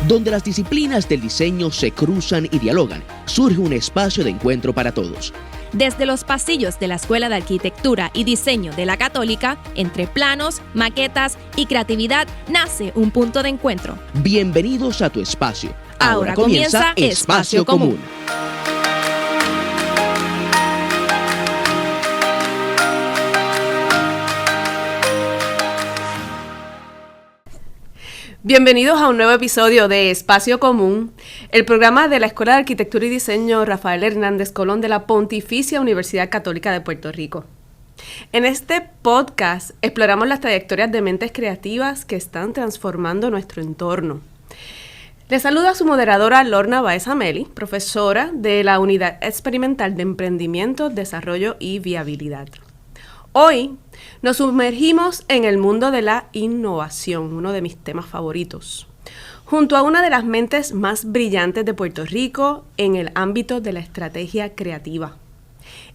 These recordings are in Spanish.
Donde las disciplinas del diseño se cruzan y dialogan, surge un espacio de encuentro para todos. Desde los pasillos de la Escuela de Arquitectura y Diseño de la Católica, entre planos, maquetas y creatividad, nace un punto de encuentro. Bienvenidos a tu espacio. Ahora comienza Espacio Común. Bienvenidos a un nuevo episodio de Espacio Común, el programa de la Escuela de Arquitectura y Diseño Rafael Hernández Colón de la Pontificia Universidad Católica de Puerto Rico. En este podcast exploramos las trayectorias de mentes creativas que están transformando nuestro entorno. Les saluda su moderadora Lorna Báez Ameli, profesora de la Unidad Experimental de Emprendimiento, Desarrollo y Viabilidad. Hoy nos sumergimos en el mundo de la innovación, uno de mis temas favoritos, junto a una de las mentes más brillantes de Puerto Rico en el ámbito de la estrategia creativa.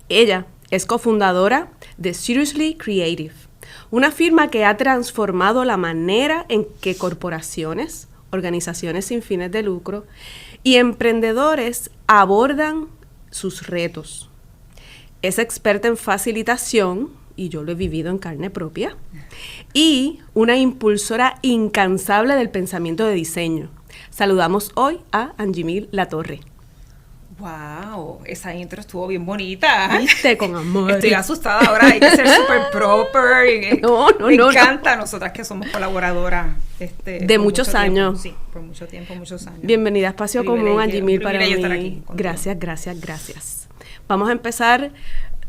Ella es cofundadora de Seriously Creative, una firma que ha transformado la manera en que corporaciones, organizaciones sin fines de lucro y emprendedores abordan sus retos. Es experta en facilitación, y yo lo he vivido en carne propia, y una impulsora incansable del pensamiento de diseño. Saludamos hoy a Angimil Latorre. ¡Wow! Esa intro estuvo bien bonita. ¿Viste? Con amor. Estoy asustada ahora, hay que ser súper proper. Me encanta, nosotras que somos colaboradoras. De muchos años. Sí, por mucho tiempo, muchos años. Bienvenida a Espacio Común, Angimil, para mí. Estar aquí gracias. Vamos a empezar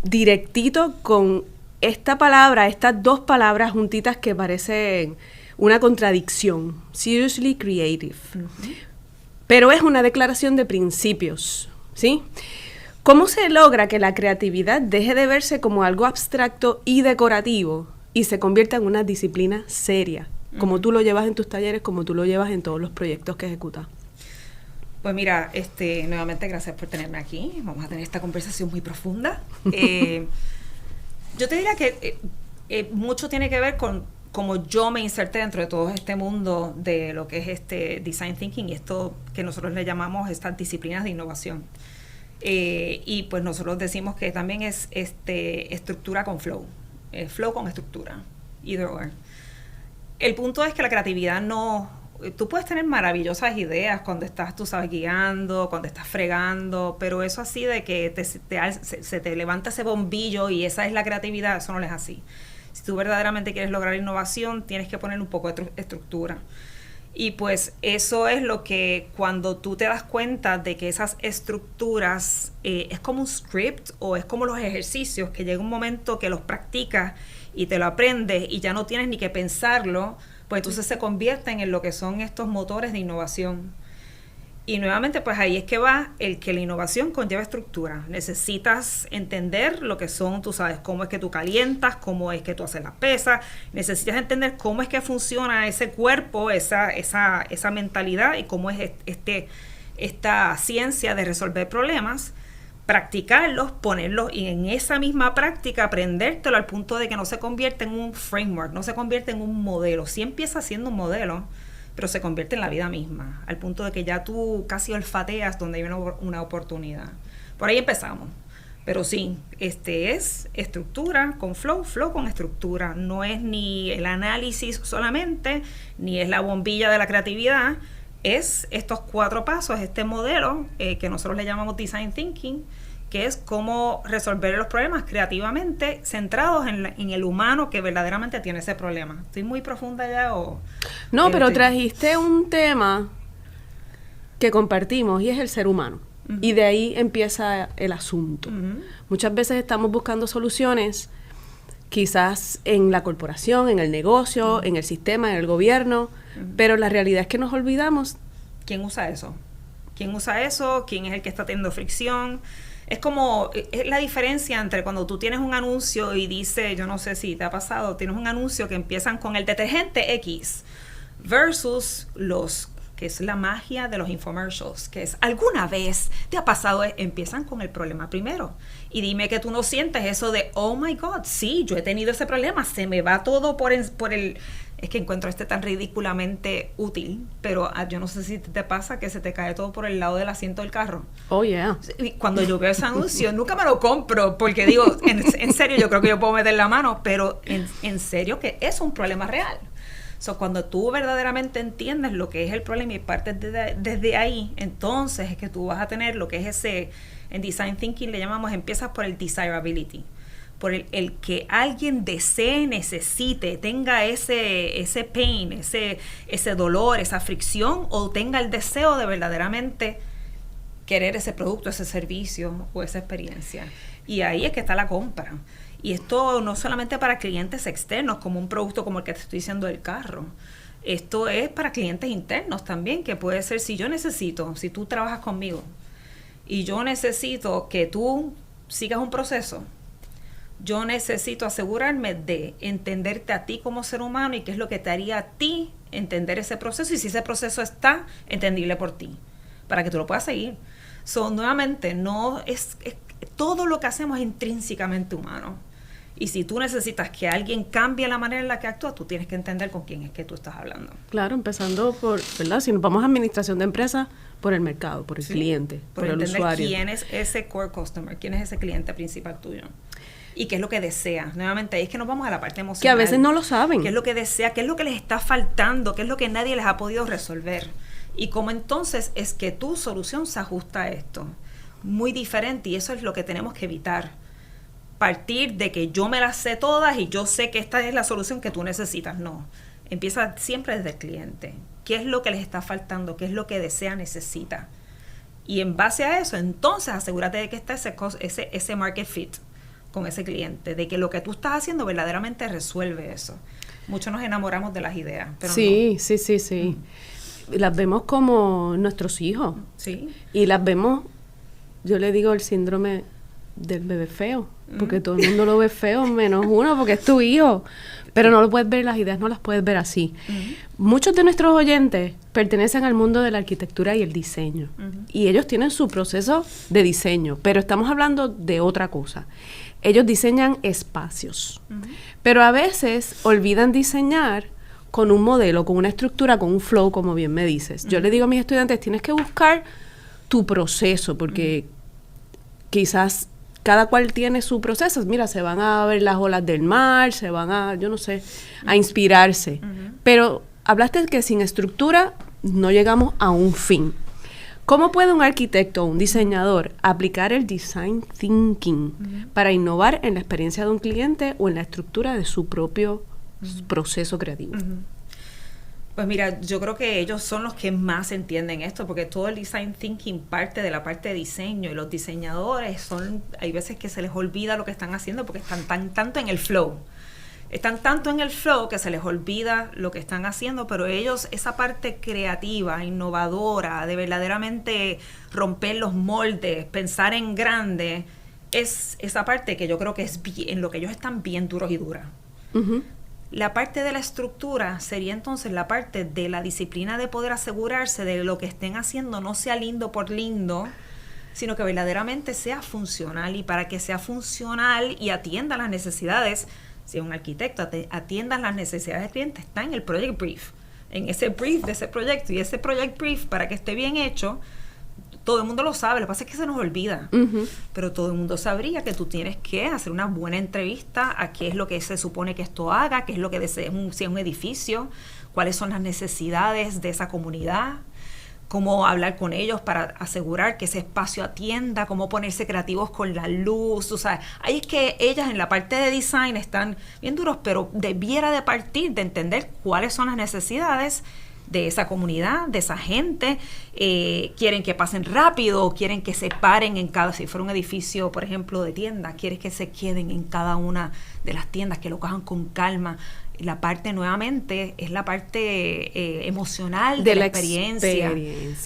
directito con esta palabra, estas dos palabras juntitas que parecen una contradicción. Seriously Creative. Uh-huh. Pero es una declaración de principios, ¿sí? ¿Cómo se logra que la creatividad deje de verse como algo abstracto y decorativo y se convierta en una disciplina seria? Como tú lo llevas en tus talleres, como tú lo llevas en todos los proyectos que ejecutas. Pues mira, nuevamente gracias por tenerme aquí. Vamos a tener esta conversación muy profunda. Yo te diría que mucho tiene que ver con cómo yo me inserté dentro de todo este mundo de lo que es design thinking y esto que nosotros le llamamos estas disciplinas de innovación. Y pues nosotros decimos que también es estructura con flow, flow con estructura, either or. El punto es que la creatividad tú puedes tener maravillosas ideas cuando estás, tú sabes, guiando, cuando estás fregando, pero eso así de que se te levanta ese bombillo y esa es la creatividad, eso no es así. Si tú verdaderamente quieres lograr innovación, tienes que poner un poco de estructura. Y pues eso es lo que cuando tú te das cuenta de que esas estructuras es como un script o es como los ejercicios que llega un momento que los practicas y te lo aprendes y ya no tienes ni que pensarlo, pues entonces se convierten en lo que son estos motores de innovación. Y nuevamente, pues ahí es que va el que la innovación conlleva estructura. Necesitas entender lo que son, tú sabes, cómo es que tú calientas, cómo es que tú haces las pesas. Necesitas entender cómo es que funciona ese cuerpo, esa mentalidad y cómo es esta ciencia de resolver problemas. Practicarlos, ponerlos y en esa misma práctica aprendértelo al punto de que no se convierte en un framework, no se convierte en un modelo. Sí empieza siendo un modelo, pero se convierte en la vida misma, al punto de que ya tú casi olfateas donde hay una oportunidad. Por ahí empezamos. Pero sí, es estructura con flow, flow con estructura. No es ni el análisis solamente, ni es la bombilla de la creatividad. Es estos 4 pasos, este modelo que nosotros le llamamos Design Thinking, que es cómo resolver los problemas creativamente, centrados en el humano que verdaderamente tiene ese problema. ¿Estoy muy profunda ya o...? No, pero trajiste un tema que compartimos y es el ser humano. Uh-huh. Y de ahí empieza el asunto. Uh-huh. Muchas veces estamos buscando soluciones, quizás en la corporación, en el negocio, en el sistema, en el gobierno, pero la realidad es que nos olvidamos. ¿Quién usa eso? ¿Quién usa eso? ¿Quién es el que está teniendo fricción? Es como, es la diferencia entre cuando tú tienes un anuncio y dice, yo no sé si te ha pasado, tienes un anuncio que empiezan con el detergente X versus que es la magia de los infomercials, que es, ¿alguna vez te ha pasado? Empiezan con el problema primero. Y dime que tú no sientes eso de, oh my God, sí, yo he tenido ese problema, se me va todo por el es que encuentro tan ridículamente útil, pero yo no sé si te pasa que se te cae todo por el lado del asiento del carro. Oh, yeah. Cuando yo veo ese anuncio, nunca me lo compro, porque digo, en serio, yo creo que yo puedo meter la mano, pero en serio que es un problema real. So, cuando tú verdaderamente entiendes lo que es el problema y partes desde ahí, entonces es que tú vas a tener lo que es ese, en Design Thinking le llamamos, empiezas por el desirability, por el que alguien desee, necesite, tenga ese pain, ese dolor, esa fricción, o tenga el deseo de verdaderamente querer ese producto, ese servicio o esa experiencia. Y ahí es que está la compra. Y esto no solamente para clientes externos, como un producto como el que te estoy diciendo del carro. Esto es para clientes internos también, que puede ser si tú trabajas conmigo y yo necesito que tú sigas un proceso, yo necesito asegurarme de entenderte a ti como ser humano y qué es lo que te haría a ti entender ese proceso y si ese proceso está entendible por ti, para que tú lo puedas seguir. Nuevamente, no es todo lo que hacemos es intrínsecamente humano. Y si tú necesitas que alguien cambie la manera en la que actúa, tú tienes que entender con quién es que tú estás hablando. Claro, empezando por, ¿verdad? Si nos vamos a administración de empresas, por el mercado, por el cliente, por el usuario. ¿Quién es ese core customer? ¿Quién es ese cliente principal tuyo? Y qué es lo que desea. Nuevamente, ahí es que nos vamos a la parte emocional. Que a veces no lo saben. ¿Qué es lo que desea? ¿Qué es lo que les está faltando? ¿Qué es lo que nadie les ha podido resolver? Y cómo entonces es que tu solución se ajusta a esto. Muy diferente, y eso es lo que tenemos que evitar. Partir de que yo me las sé todas y yo sé que esta es la solución que tú necesitas. No. Empieza siempre desde el cliente. ¿Qué es lo que les está faltando? ¿Qué es lo que desea, necesita? Y en base a eso, entonces asegúrate de que está ese market fit con ese cliente, de que lo que tú estás haciendo verdaderamente resuelve eso. Muchos nos enamoramos de las ideas, pero sí, no. Sí. Las vemos como nuestros hijos. Sí. Y las vemos, yo le digo el síndrome del bebé feo, porque todo el mundo lo ve feo, menos uno, porque es tu hijo. Pero no lo puedes ver, las ideas no las puedes ver así. Muchos de nuestros oyentes pertenecen al mundo de la arquitectura y el diseño. Y ellos tienen su proceso de diseño, pero estamos hablando de otra cosa. Ellos diseñan espacios, pero a veces olvidan diseñar con un modelo, con una estructura, con un flow, como bien me dices. Yo le digo a mis estudiantes, tienes que buscar tu proceso, porque quizás cada cual tiene su proceso. Mira, se van a ver las olas del mar, se van a, yo no sé, a inspirarse. Pero hablaste de que sin estructura no llegamos a un fin. ¿Cómo puede un arquitecto o un diseñador aplicar el design thinking para innovar en la experiencia de un cliente o en la estructura de su propio proceso creativo? Pues mira, yo creo que ellos son los que más entienden esto, porque todo el design thinking parte de la parte de diseño, y los diseñadores hay veces que se les olvida lo que están haciendo porque están tanto en el flow. Están tanto en el flow que se les olvida lo que están haciendo, pero ellos, esa parte creativa, innovadora, de verdaderamente romper los moldes, pensar en grande, es esa parte que yo creo que es en lo que ellos están bien duros y duras. La parte de la estructura sería entonces la parte de la disciplina de poder asegurarse de lo que estén haciendo no sea lindo por lindo, sino que verdaderamente sea funcional. Y para que sea funcional y atienda las necesidades, si es un arquitecto, atienda las necesidades del cliente, está en el project brief, en ese brief de ese proyecto. Y ese project brief, para que esté bien hecho, todo el mundo lo sabe, lo que pasa es que se nos olvida. Pero todo el mundo sabría que tú tienes que hacer una buena entrevista a qué es lo que se supone que esto haga, qué es lo que desea, si es un edificio, cuáles son las necesidades de esa comunidad, cómo hablar con ellos para asegurar que ese espacio atienda, cómo ponerse creativos con la luz. O sea, ahí es que ellas en la parte de design están bien duros, pero debiera de partir de entender cuáles son las necesidades de esa comunidad, de esa gente. Quieren que pasen rápido, quieren que se paren en cada, si fuera un edificio, por ejemplo, de tiendas, quieren que se queden en cada una de las tiendas, que lo cojan con calma. La parte, nuevamente, es la parte emocional de la experiencia.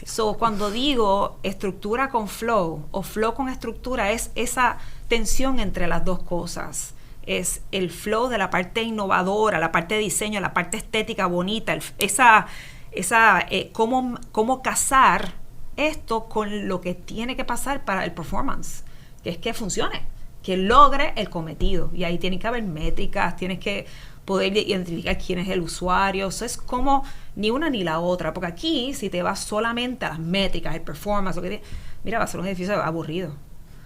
So, cuando digo estructura con flow o flow con estructura, es esa tensión entre las dos cosas. Es el flow de la parte innovadora, la parte de diseño, la parte estética bonita, cómo casar esto con lo que tiene que pasar para el performance, que es que funcione, que logre el cometido. Y ahí tiene que haber métricas, tienes que poder identificar quién es el usuario. Eso es como ni una ni la otra, porque aquí si te vas solamente a las métricas, el performance, mira, va a ser un edificio aburrido.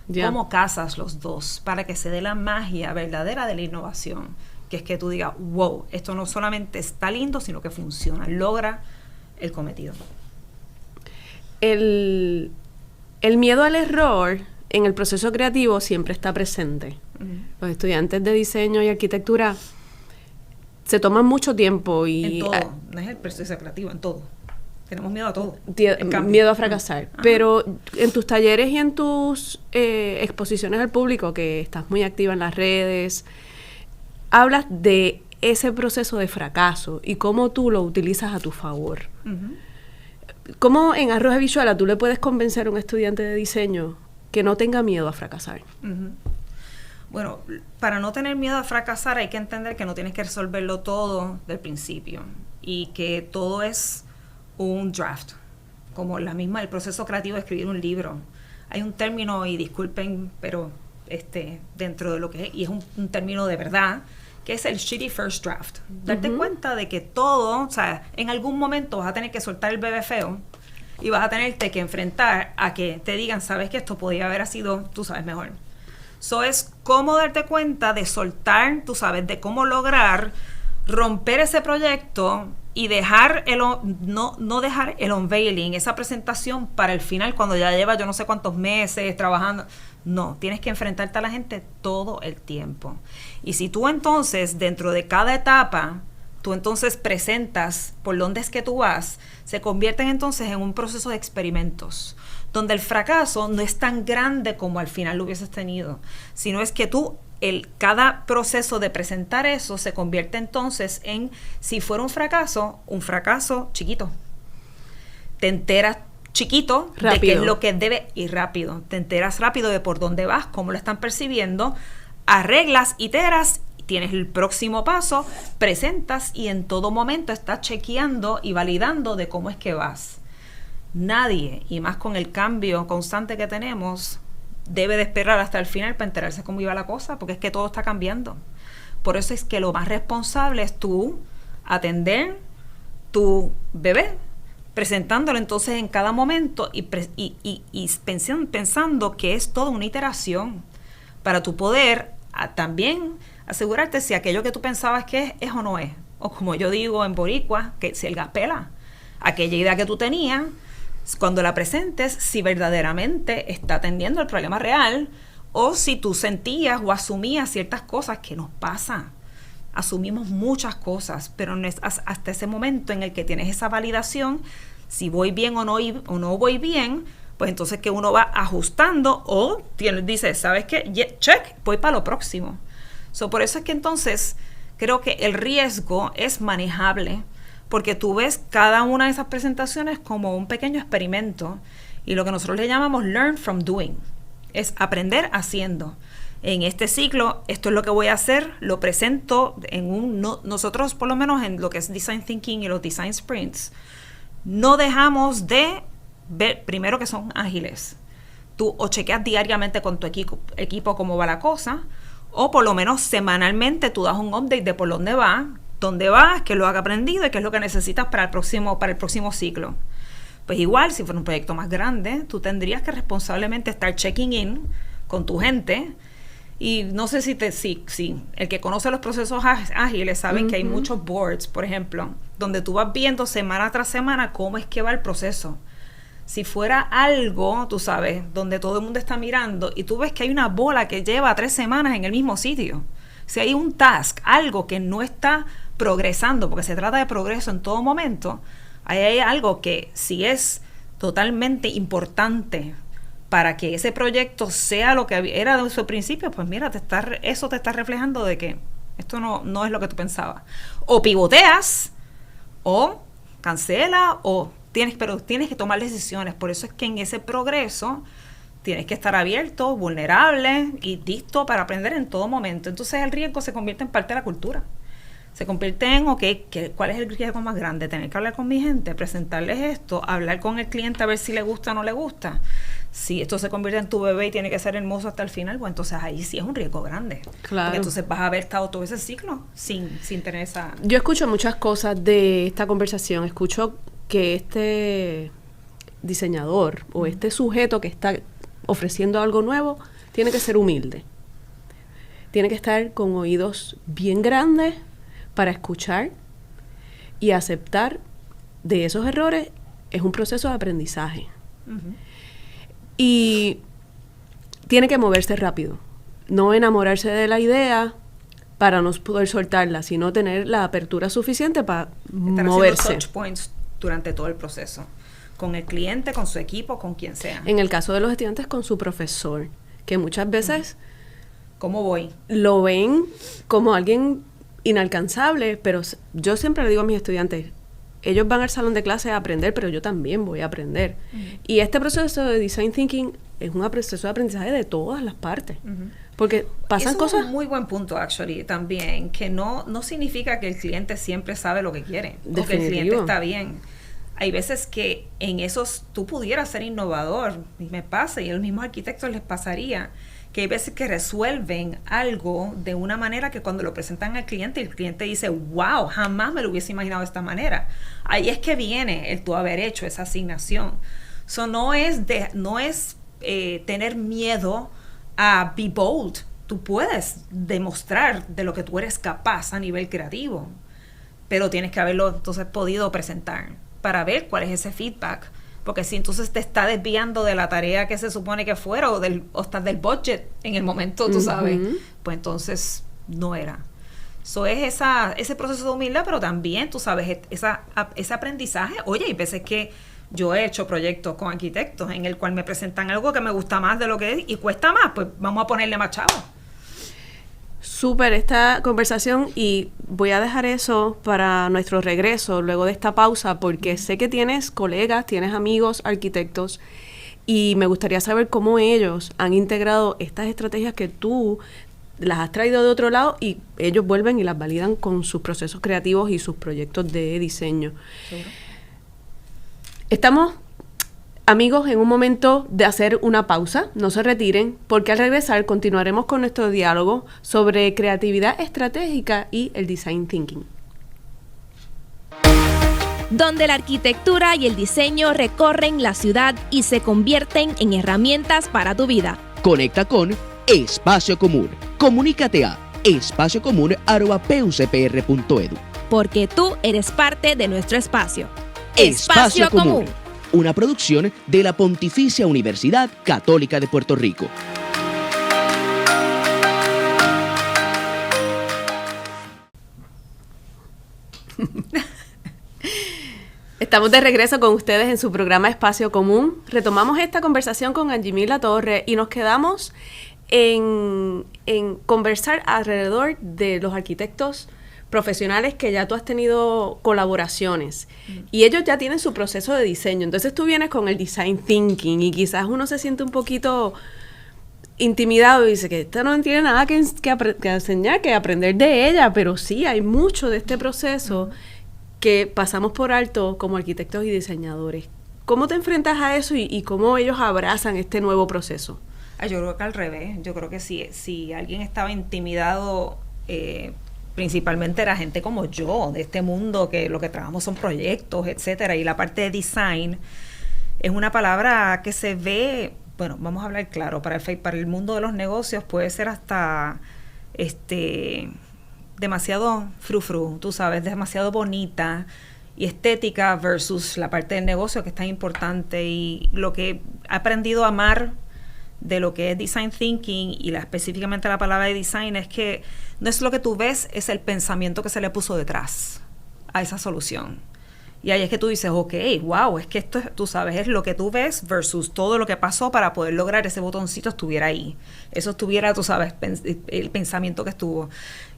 Yeah. ¿Cómo casas los dos para que se dé la magia verdadera de la innovación? Que es que tú digas, wow, esto no solamente está lindo, sino que funciona, logra el cometido. El miedo al error en el proceso creativo siempre está presente. Los estudiantes de diseño y arquitectura se toman mucho tiempo y... En todo, no es el proceso creativo, en todo. Tenemos miedo a todo. Miedo a fracasar. Pero en tus talleres y en tus exposiciones al público, que estás muy activa en las redes, hablas de ese proceso de fracaso y cómo tú lo utilizas a tu favor. ¿Cómo en Arroja Visuala tú le puedes convencer a un estudiante de diseño que no tenga miedo a fracasar? Bueno, para no tener miedo a fracasar hay que entender que no tienes que resolverlo todo del principio y que todo es un draft, como el proceso creativo de escribir un libro. Hay un término, y disculpen, pero dentro de lo que es, y es un término de verdad, que es el shitty first draft. Darte cuenta de que todo, o sea, en algún momento vas a tener que soltar el bebé feo y vas a tenerte que enfrentar a que te digan, sabes que esto podría haber sido, tú sabes, mejor. So es cómo darte cuenta de soltar, tú sabes, de cómo lograr romper ese proyecto y dejar no dejar el unveiling, esa presentación para el final, cuando ya lleva yo no sé cuántos meses trabajando. No, tienes que enfrentarte a la gente todo el tiempo. Y si tú entonces, dentro de cada etapa, tú entonces presentas por dónde es que tú vas, se convierten entonces en un proceso de experimentos, donde el fracaso no es tan grande como al final lo hubieses tenido, sino es que cada proceso de presentar eso se convierte entonces en, si fuera un fracaso chiquito. Te enteras chiquito rápido de qué es lo que debe ir rápido. Te enteras rápido de por dónde vas, cómo lo están percibiendo, arreglas, iteras, tienes el próximo paso, presentas y en todo momento estás chequeando y validando de cómo es que vas. Nadie, y más con el cambio constante que tenemos, debe de esperar hasta el final para enterarse cómo iba la cosa, porque es que todo está cambiando. Por eso es que lo más responsable es tú atender tu bebé, presentándolo entonces en cada momento y pensando que es toda una iteración para tu poder también asegurarte si aquello que tú pensabas que es o no es. O como yo digo en boricua, que si el gas pela, aquella idea que tú tenías, cuando la presentes, si verdaderamente está atendiendo el problema real o si tú sentías o asumías ciertas cosas que nos pasa. Asumimos muchas cosas, pero no es hasta ese momento en el que tienes esa validación, si voy bien o no voy bien, pues entonces que uno va ajustando o dice, ¿sabes qué? Check, voy para lo próximo. Por eso es que entonces creo que el riesgo es manejable, porque tú ves cada una de esas presentaciones como un pequeño experimento y lo que nosotros le llamamos learn from doing, es aprender haciendo. En este ciclo, esto es lo que voy a hacer, lo presento nosotros por lo menos en lo que es Design Thinking y los Design Sprints, no dejamos de ver, primero que son ágiles. Tú o chequeas diariamente con tu equipo cómo va la cosa, o por lo menos semanalmente tú das un update de por dónde vas, qué es lo que has aprendido y qué es lo que necesitas para el próximo ciclo. Pues igual, si fuera un proyecto más grande, tú tendrías que responsablemente estar checking in con tu gente. Y no sé si el que conoce los procesos ágiles saben que hay muchos boards, por ejemplo, donde tú vas viendo semana tras semana cómo es que va el proceso. Si fuera algo, tú sabes, donde todo el mundo está mirando y tú ves que hay una bola que lleva 3 semanas en el mismo sitio. Si hay un task, algo que no está progresando, porque se trata de progreso en todo momento, ahí hay algo que si es totalmente importante para que ese proyecto sea lo que era de su principio, pues mira, eso te está reflejando de que esto no es lo que tú pensabas. O pivoteas, o cancela, pero tienes que tomar decisiones. Por eso es que en ese progreso tienes que estar abierto, vulnerable y listo para aprender en todo momento. Entonces el riesgo se convierte en parte de la cultura. Se convierte en, ¿cuál es el riesgo más grande? Tener que hablar con mi gente, presentarles esto, hablar con el cliente a ver si le gusta o no le gusta. Si esto se convierte en tu bebé y tiene que ser hermoso hasta el final, pues entonces ahí sí es un riesgo grande. Claro. Porque entonces vas a haber estado todo ese ciclo sin tener esa... Yo escucho muchas cosas de esta conversación. Escucho que este diseñador o este sujeto que está ofreciendo algo nuevo tiene que ser humilde. Tiene que estar con oídos bien grandes para escuchar y aceptar de esos errores. Es un proceso de aprendizaje. Uh-huh. Y tiene que moverse rápido. No enamorarse de la idea para no poder soltarla, sino tener la apertura suficiente para moverse. Touch points durante todo el proceso. Con el cliente, con su equipo, con quien sea. En el caso de los estudiantes, con su profesor, que muchas veces ¿cómo voy? Lo ven como alguien inalcanzable, pero yo siempre le digo a mis estudiantes, ellos van al salón de clase a aprender, pero yo también voy a aprender. Uh-huh. Y este proceso de Design Thinking es un proceso de aprendizaje de todas las partes. Uh-huh. Porque pasan cosas... Es un muy buen punto, actually, también, que no significa que el cliente siempre sabe lo que quiere, o que el cliente está bien. Hay veces que en esos tú pudieras ser innovador, y me pasa, y a los mismos arquitectos les pasaría, que hay veces que resuelven algo de una manera que cuando lo presentan al cliente, el cliente dice, wow, jamás me lo hubiese imaginado de esta manera. Ahí es que viene el tú haber hecho esa asignación. So, no es tener miedo a be bold. Tú puedes demostrar de lo que tú eres capaz a nivel creativo, pero tienes que haberlo entonces podido presentar para ver cuál es ese feedback. Porque si entonces te está desviando de la tarea que se supone que fuera o estás del budget en el momento, tú sabes, pues entonces no era. So es ese proceso de humildad, pero también, tú sabes, ese aprendizaje. Oye, hay veces que yo he hecho proyectos con arquitectos en el cual me presentan algo que me gusta más de lo que es y cuesta más, pues vamos a ponerle más chavo. Súper esta conversación y voy a dejar eso para nuestro regreso luego de esta pausa porque sé que tienes colegas, tienes amigos arquitectos y me gustaría saber cómo ellos han integrado estas estrategias que tú las has traído de otro lado y ellos vuelven y las validan con sus procesos creativos y sus proyectos de diseño. ¿Seguro? Estamos, amigos, en un momento de hacer una pausa, no se retiren, porque al regresar continuaremos con nuestro diálogo sobre creatividad estratégica y el design thinking. Donde la arquitectura y el diseño recorren la ciudad y se convierten en herramientas para tu vida. Conecta con Espacio Común. Comunícate a espaciocomún@pucpr.edu. Porque tú eres parte de nuestro espacio. Espacio Común. Una producción de la Pontificia Universidad Católica de Puerto Rico. Estamos de regreso con ustedes en su programa Espacio Común. Retomamos esta conversación con Angie Latorre y nos quedamos en conversar alrededor de los arquitectos profesionales que ya tú has tenido colaboraciones y ellos ya tienen su proceso de diseño. Entonces tú vienes con el design thinking y quizás uno se siente un poquito intimidado y dice que esta no tiene nada que enseñar, que aprender de ella, pero sí hay mucho de este proceso que pasamos por alto como arquitectos y diseñadores. ¿Cómo te enfrentas a eso y cómo ellos abrazan este nuevo proceso? Yo creo que al revés. Yo creo que si alguien estaba intimidado, principalmente era gente como yo, de este mundo que lo que trabajamos son proyectos, etcétera, y la parte de design es una palabra que se ve, bueno, vamos a hablar claro, para el mundo de los negocios puede ser hasta demasiado frufru, tú sabes, demasiado bonita y estética versus la parte del negocio que es tan importante. Y lo que he aprendido a amar de lo que es design thinking y específicamente la palabra de design es que no es lo que tú ves, es el pensamiento que se le puso detrás a esa solución. Y ahí es que tú dices, ok, wow, es que esto, tú sabes, es lo que tú ves versus todo lo que pasó para poder lograr ese botoncito estuviera ahí. Eso estuviera, tú sabes, el pensamiento que estuvo.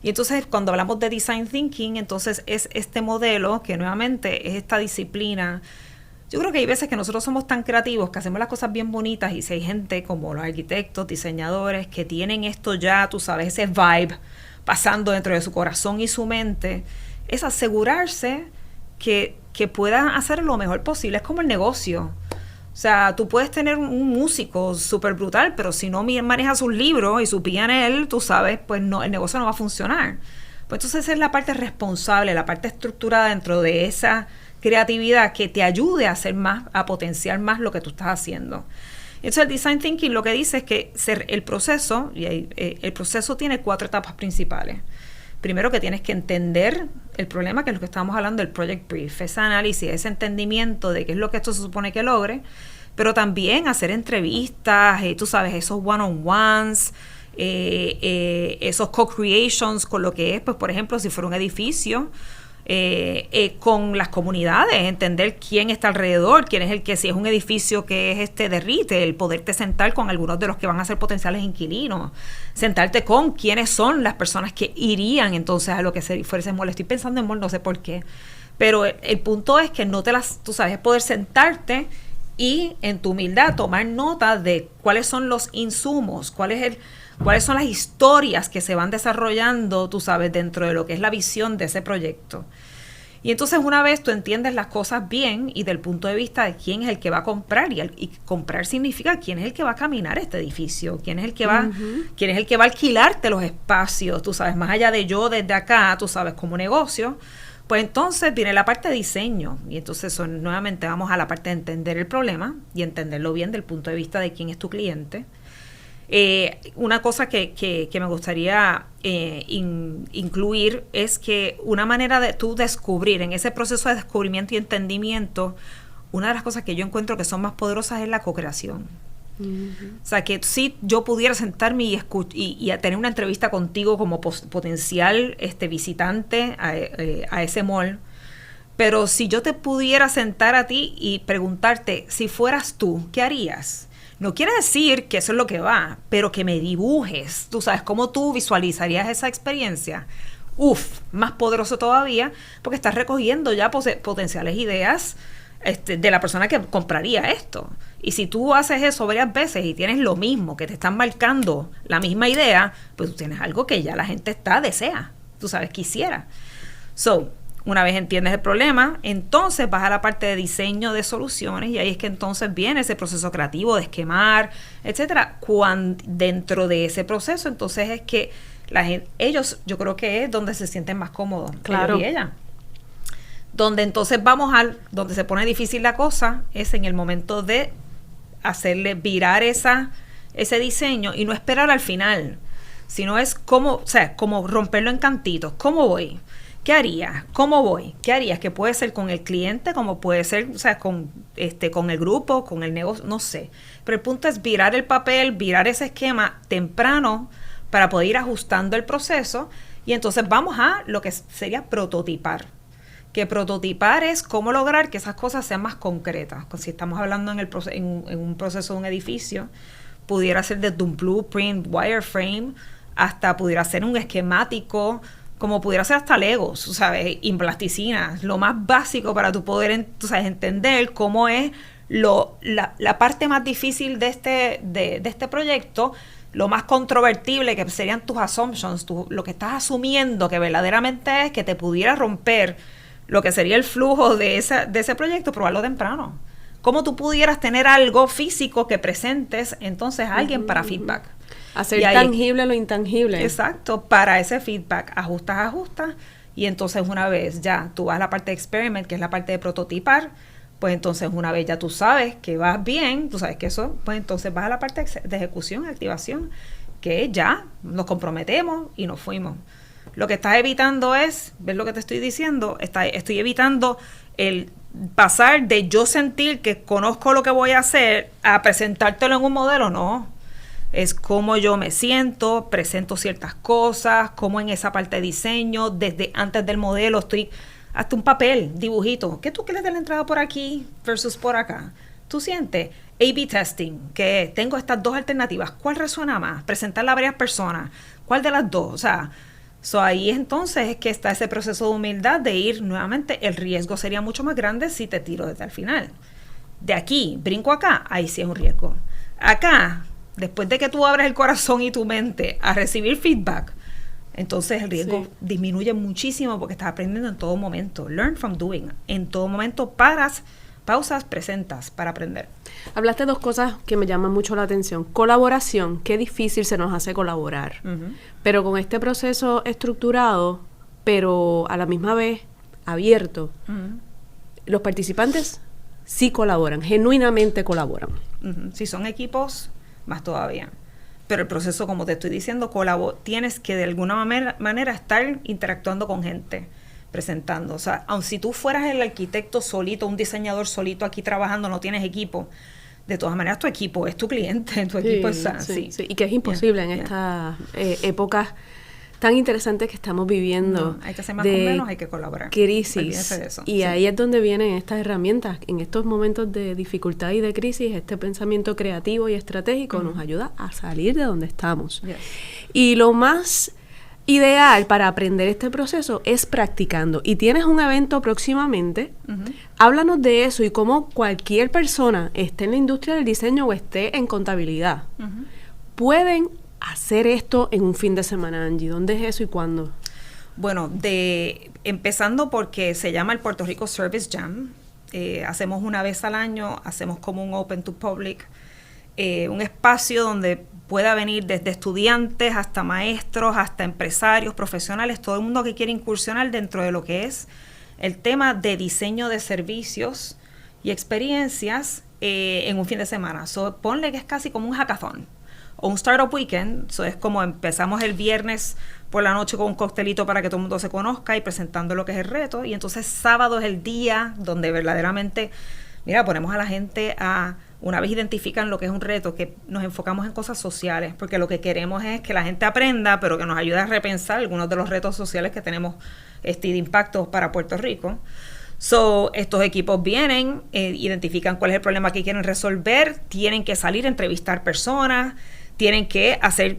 Y entonces, cuando hablamos de design thinking, entonces es este modelo que nuevamente es esta disciplina. Yo creo que hay veces que nosotros somos tan creativos que hacemos las cosas bien bonitas y si hay gente como los arquitectos, diseñadores que tienen esto ya, tú sabes, ese vibe pasando dentro de su corazón y su mente, es asegurarse que puedan hacer lo mejor posible. Es como el negocio. O sea, tú puedes tener un músico súper brutal, pero si no maneja sus libros y su PNL, tú sabes, pues no, el negocio no va a funcionar. Pues entonces esa es la parte responsable, la parte estructurada dentro de esa creatividad que te ayude a hacer más, a potenciar más lo que tú estás haciendo. Entonces el Design Thinking lo que dice es que el proceso tiene 4 etapas principales. Primero que tienes que entender el problema, que es lo que estábamos hablando del Project Brief, ese análisis, ese entendimiento de qué es lo que esto se supone que logre, pero también hacer entrevistas, tú sabes, esos one-on-ones, esos co-creations con lo que es, pues por ejemplo, si fuera un edificio, con las comunidades, entender quién está alrededor, quién es el que, si es un edificio que es de retail, poderte sentar con algunos de los que van a ser potenciales inquilinos, sentarte con quiénes son las personas que irían entonces a lo que fuera ese mall. Estoy pensando en mall, no sé por qué, pero el punto es que tú sabes, es poder sentarte y en tu humildad tomar nota de cuáles son los insumos, cuáles son las historias que se van desarrollando, tú sabes, dentro de lo que es la visión de ese proyecto. Y entonces una vez tú entiendes las cosas bien y del punto de vista de quién es el que va a comprar, y comprar significa quién es el que va a caminar este edificio, quién es el que va a alquilarte los espacios, tú sabes, más allá de yo desde acá, tú sabes, como negocio. Pues entonces viene la parte de diseño, y entonces nuevamente vamos a la parte de entender el problema y entenderlo bien del punto de vista de quién es tu cliente. Una cosa que me gustaría incluir es que una manera de tú descubrir, en ese proceso de descubrimiento y entendimiento, una de las cosas que yo encuentro que son más poderosas es la co-creación. O sea, que si yo pudiera sentarme y a tener una entrevista contigo como potencial visitante a ese mall, pero si yo te pudiera sentar a ti y preguntarte, si fueras tú, ¿qué harías? No quiere decir que eso es lo que va, pero que me dibujes, tú sabes, cómo tú visualizarías esa experiencia. Más poderoso todavía, porque estás recogiendo ya potenciales ideas de la persona que compraría esto. Y si tú haces eso varias veces y tienes lo mismo, que te están marcando la misma idea, pues tú tienes algo que ya la gente desea, tú sabes, quisiera. Una vez entiendes el problema, entonces vas a la parte de diseño de soluciones, y ahí es que entonces viene ese proceso creativo de esquemar, etcétera. Dentro de ese proceso, entonces es que ellos, yo creo que es donde se sienten más cómodos, claro, ellos y ella. Donde entonces donde se pone difícil la cosa es en el momento de hacerle virar ese diseño y no esperar al final, sino es como romperlo en cantitos. ¿Cómo voy? ¿Qué harías? ¿Cómo voy? ¿Qué harías? Que puede ser con el cliente, como puede ser, con el grupo, con el negocio, no sé. Pero el punto es virar el papel, virar ese esquema temprano para poder ir ajustando el proceso, y entonces vamos a lo que sería prototipar. Que prototipar es cómo lograr que esas cosas sean más concretas. Si estamos hablando en un proceso de un edificio, pudiera ser desde un blueprint, wireframe, hasta pudiera ser un esquemático, como pudiera ser hasta Legos, ¿sabes? Y plasticina, lo más básico para tu poder entender cómo es la parte más difícil de este proyecto, lo más controvertible que serían tus assumptions, lo que estás asumiendo que verdaderamente es que te pudiera romper lo que sería el flujo de ese proyecto, probarlo temprano. ¿Cómo tú pudieras tener algo físico que presentes entonces a alguien para feedback? Hacer tangible lo intangible. Exacto, para ese feedback, ajustas, y entonces una vez ya tú vas a la parte de experiment, que es la parte de prototipar, pues entonces una vez ya tú sabes que vas bien, tú sabes que eso, pues entonces vas a la parte de ejecución, activación, que ya nos comprometemos y nos fuimos. Lo que estás evitando es, ¿ves lo que te estoy diciendo? Estoy evitando el pasar de yo sentir que conozco lo que voy a hacer a presentártelo en un modelo, no. Es cómo yo me siento, presento ciertas cosas, cómo en esa parte de diseño, desde antes del modelo, estoy hasta un papel, dibujito. ¿Qué tú quieres de la entrada por aquí versus por acá? Tú sientes A/B testing, que tengo estas dos alternativas. ¿Cuál resuena más? Presentarla a varias personas. ¿Cuál de las dos? O sea, ahí entonces es que está ese proceso de humildad de ir nuevamente. El riesgo sería mucho más grande si te tiro desde el final. De aquí, brinco acá, ahí sí es un riesgo. Acá, después de que tú abres el corazón y tu mente a recibir feedback, entonces el riesgo disminuye muchísimo porque estás aprendiendo en todo momento. Learn from doing. En todo momento paras pausas, presentas para aprender. Hablaste de 2 cosas que me llaman mucho la atención. Colaboración, qué difícil se nos hace colaborar. Pero con este proceso estructurado, pero a la misma vez abierto, los participantes sí colaboran, genuinamente colaboran. Si son equipos, más todavía. Pero el proceso, como te estoy diciendo, tienes que de alguna manera estar interactuando con gente, presentando. O sea, aun si tú fueras el arquitecto solito, un diseñador solito aquí trabajando, no tienes equipo, de todas maneras tu equipo es tu cliente, tu equipo es... Sí. Y que es imposible en estas épocas tan interesantes que estamos viviendo. No, hay que hacer más con menos, hay que colaborar. Crisis. De eso. Y ahí es donde vienen estas herramientas. En estos momentos de dificultad y de crisis, este pensamiento creativo y estratégico nos ayuda a salir de donde estamos. Y lo más ideal para aprender este proceso es practicando. Y tienes un evento próximamente. Háblanos de eso y cómo cualquier persona, esté en la industria del diseño o esté en contabilidad, pueden hacer esto en un fin de semana, Angie. ¿Dónde es eso y cuándo? Bueno, empezando porque se llama el Puerto Rico Service Jam. Hacemos una vez al año, hacemos como un Open to Public, un espacio donde pueda venir desde estudiantes hasta maestros, hasta empresarios, profesionales, todo el mundo que quiere incursionar dentro de lo que es el tema de diseño de servicios y experiencias en un fin de semana. So, ponle que es casi como un hackathon o un startup weekend. So, es como empezamos el viernes por la noche con un coctelito para que todo el mundo se conozca y presentando lo que es el reto. Y entonces sábado es el día donde verdaderamente, ponemos a la gente una vez identifican lo que es un reto, que nos enfocamos en cosas sociales, porque lo que queremos es que la gente aprenda, pero que nos ayude a repensar algunos de los retos sociales que tenemos de impacto para Puerto Rico. So, estos equipos vienen, identifican cuál es el problema que quieren resolver, tienen que salir a entrevistar personas, tienen que hacer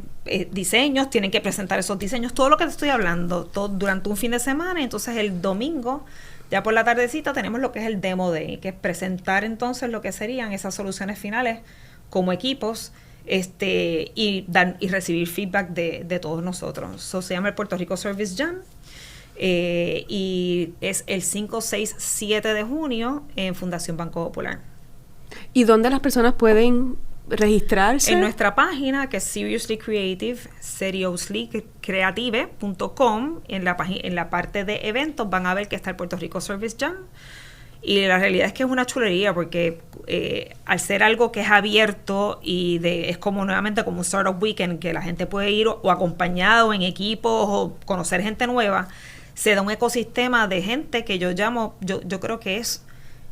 diseños, tienen que presentar esos diseños, todo lo que te estoy hablando, todo durante un fin de semana. Entonces el domingo, ya por la tardecita, tenemos lo que es el Demo Day, que es presentar entonces lo que serían esas soluciones finales como equipos, y recibir feedback de todos nosotros. So, se llama el Puerto Rico Service Jam, y es el 5, 6, 7 de junio en Fundación Banco Popular. ¿Y dónde las personas pueden registrarse? En nuestra página, que es Seriously Creative, seriouslycreative.com, en la parte de eventos van a ver que está el Puerto Rico Service Jam. Y la realidad es que es una chulería porque al ser algo que es abierto y es como nuevamente como un Startup Weekend, que la gente puede ir o acompañado en equipos o conocer gente nueva, se da un ecosistema de gente que yo creo que es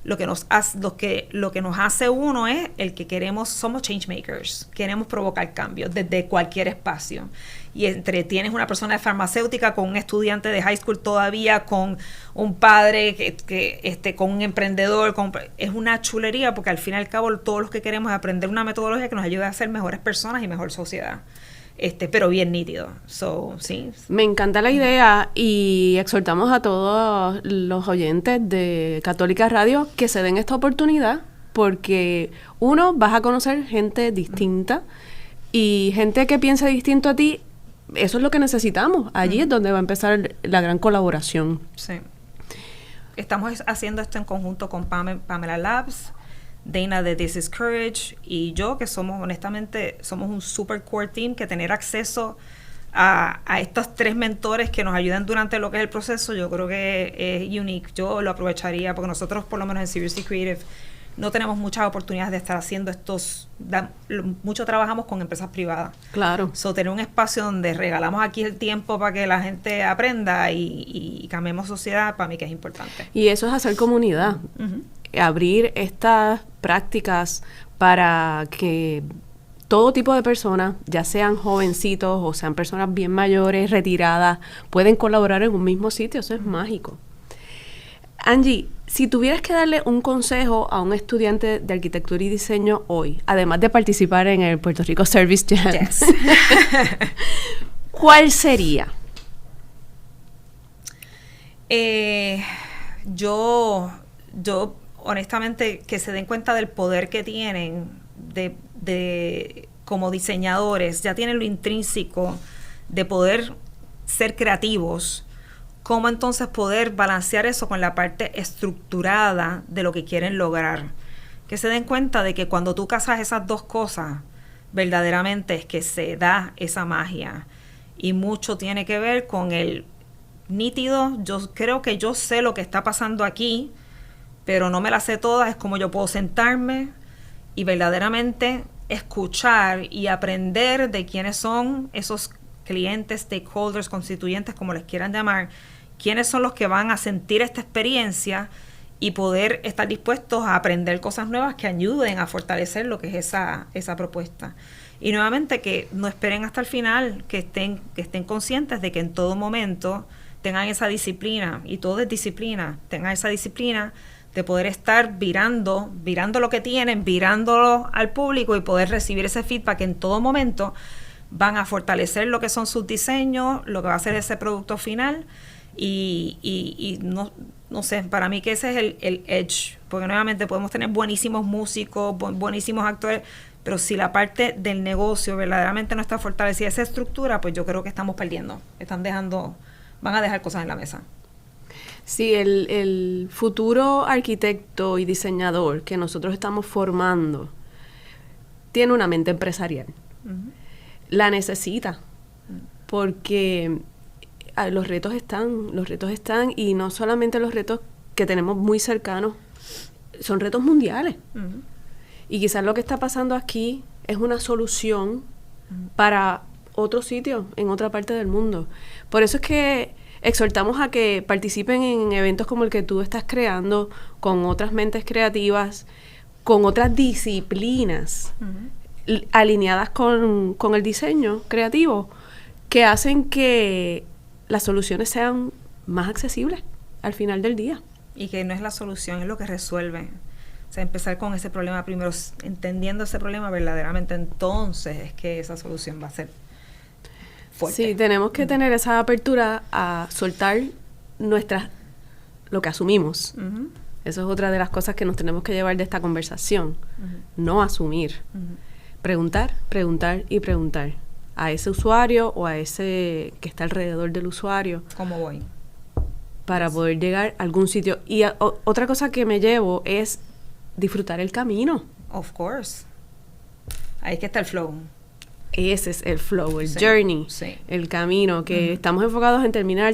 lo que nos hace uno es el que somos change makers, queremos provocar cambios desde cualquier espacio. Y tienes una persona de farmacéutica con un estudiante de high school todavía, con un padre con un emprendedor, es una chulería porque al fin y al cabo todos los que queremos es aprender una metodología que nos ayude a ser mejores personas y mejor sociedad. Pero bien nítido. So, sí. Me encanta la idea y exhortamos a todos los oyentes de Católica Radio que se den esta oportunidad porque vas a conocer gente distinta y gente que piense distinto a ti. Eso es lo que necesitamos. Allí es donde va a empezar la gran colaboración. Sí. Estamos haciendo esto en conjunto con Pamela Labs, Dana de This is Courage y yo, que somos un super core team, que tener acceso a estos 3 mentores que nos ayudan durante lo que es el proceso, yo creo que es unique. Yo lo aprovecharía porque nosotros, por lo menos en Seriously Creative, no tenemos muchas oportunidades de estar haciendo mucho trabajamos con empresas privadas. Claro. So, tener un espacio donde regalamos aquí el tiempo para que la gente aprenda y cambiemos sociedad, para mí que es importante. Y eso es hacer comunidad. Abrir estas prácticas para que todo tipo de personas, ya sean jovencitos o sean personas bien mayores, retiradas, pueden colaborar en un mismo sitio. Eso es mágico. Angie, si tuvieras que darle un consejo a un estudiante de arquitectura y diseño hoy, además de participar en el Puerto Rico Service Jam, yes. ¿Cuál sería? Yo honestamente, que se den cuenta del poder que tienen de como diseñadores, ya tienen lo intrínseco de poder ser creativos cómo entonces poder balancear eso con la parte estructurada de lo que quieren lograr. Que se den cuenta de que cuando tú casas esas dos cosas, verdaderamente es que se da esa magia. Y mucho tiene que ver con el nítido, yo creo que yo sé lo que está pasando aquí, pero no me la sé toda, es como yo puedo sentarme y verdaderamente escuchar y aprender de quiénes son esos clientes, stakeholders, constituyentes, como les quieran llamar, quiénes son los que van a sentir esta experiencia y poder estar dispuestos a aprender cosas nuevas que ayuden a fortalecer lo que es esa propuesta. Y nuevamente que no esperen hasta el final, que estén conscientes de que en todo momento tengan esa disciplina, y todo es disciplina, tengan esa disciplina de poder estar virando lo que tienen, virándolo al público y poder recibir ese feedback en todo momento. Van a fortalecer lo que son sus diseños, lo que va a ser ese producto final y no sé, para mí que ese es el edge, porque nuevamente podemos tener buenísimos músicos, buenísimos actores, pero si la parte del negocio verdaderamente no está fortalecida esa estructura, pues yo creo que estamos perdiendo, van a dejar cosas en la mesa. Sí, el futuro arquitecto y diseñador que nosotros estamos formando tiene una mente empresarial. Uh-huh. La necesita, porque los retos están, y no solamente los retos que tenemos muy cercanos, son retos mundiales. Uh-huh. Y quizás lo que está pasando aquí es una solución para otro sitio, en otra parte del mundo. Por eso es que exhortamos a que participen en eventos como el que tú estás creando, con otras mentes creativas, con otras disciplinas alineadas con el diseño creativo, que hacen que las soluciones sean más accesibles al final del día. Y que no es la solución, es lo que resuelve. O sea, empezar con ese problema primero, entendiendo ese problema verdaderamente, entonces es que esa solución va a ser fuerte. Sí, tenemos que tener esa apertura a soltar lo que asumimos. Uh-huh. Eso es otra de las cosas que nos tenemos que llevar de esta conversación. Uh-huh. No asumir. Uh-huh. Preguntar y preguntar a ese usuario o a ese que está alrededor del usuario. ¿Cómo voy? Para poder llegar a algún sitio. Y otra cosa que me llevo es disfrutar el camino. Of course. Ahí es que está el flow. Ese es el flow, el journey, el camino, que estamos enfocados en terminar,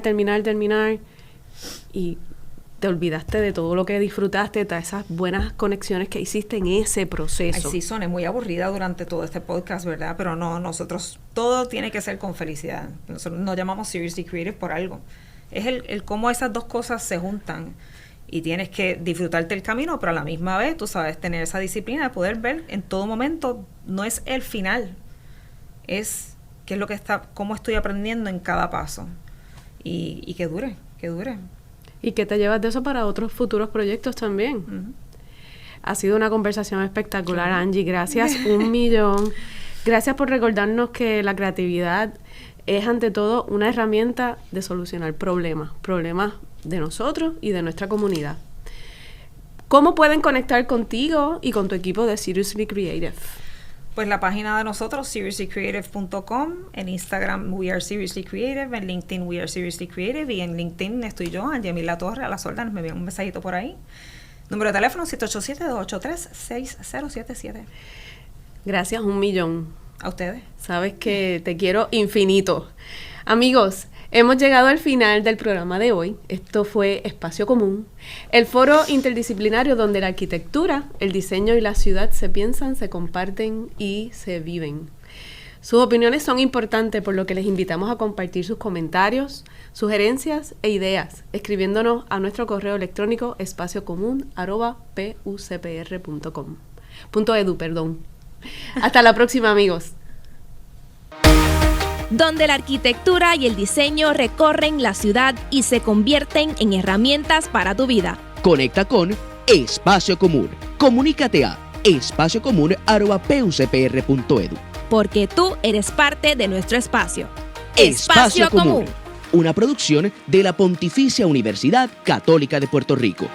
y te olvidaste de todo lo que disfrutaste, de todas esas buenas conexiones que hiciste en ese proceso. Ay, sí, soné muy aburrida durante todo este podcast, ¿verdad? Pero no, nosotros, todo tiene que ser con felicidad. Nosotros nos llamamos Seriously Creative por algo. Es el cómo esas dos cosas se juntan. Y tienes que disfrutarte el camino, pero a la misma vez, tú sabes, tener esa disciplina de poder ver en todo momento, no es el final, es qué es lo que cómo estoy aprendiendo en cada paso. Y que dure. Y que te llevas de eso para otros futuros proyectos también. Uh-huh. Ha sido una conversación espectacular, Angie. Gracias 1,000,000. Gracias por recordarnos que la creatividad es ante todo una herramienta de solucionar problemas de nosotros y de nuestra comunidad. ¿Cómo pueden conectar contigo y con tu equipo de Seriously Creative? Pues la página de nosotros, seriouslycreative.com, en Instagram We Are Seriously Creative, en LinkedIn We Are Seriously Creative, y en LinkedIn estoy yo, Angie Latorre, a las órdenes, me envían un mensajito por ahí. Número de teléfono 787-283-6077. Gracias 1,000,000. A ustedes. Sabes que te quiero infinito. Amigos, hemos llegado al final del programa de hoy. Esto fue Espacio Común, el foro interdisciplinario donde la arquitectura, el diseño y la ciudad se piensan, se comparten y se viven. Sus opiniones son importantes, por lo que les invitamos a compartir sus comentarios, sugerencias e ideas, escribiéndonos a nuestro correo electrónico espaciocomun@pucpr.edu. Hasta la próxima, amigos. Donde la arquitectura y el diseño recorren la ciudad y se convierten en herramientas para tu vida. Conecta con Espacio Común. Comunícate a espaciocomún@pucpr.edu. Porque tú eres parte de nuestro espacio. Espacio Común. Una producción de la Pontificia Universidad Católica de Puerto Rico.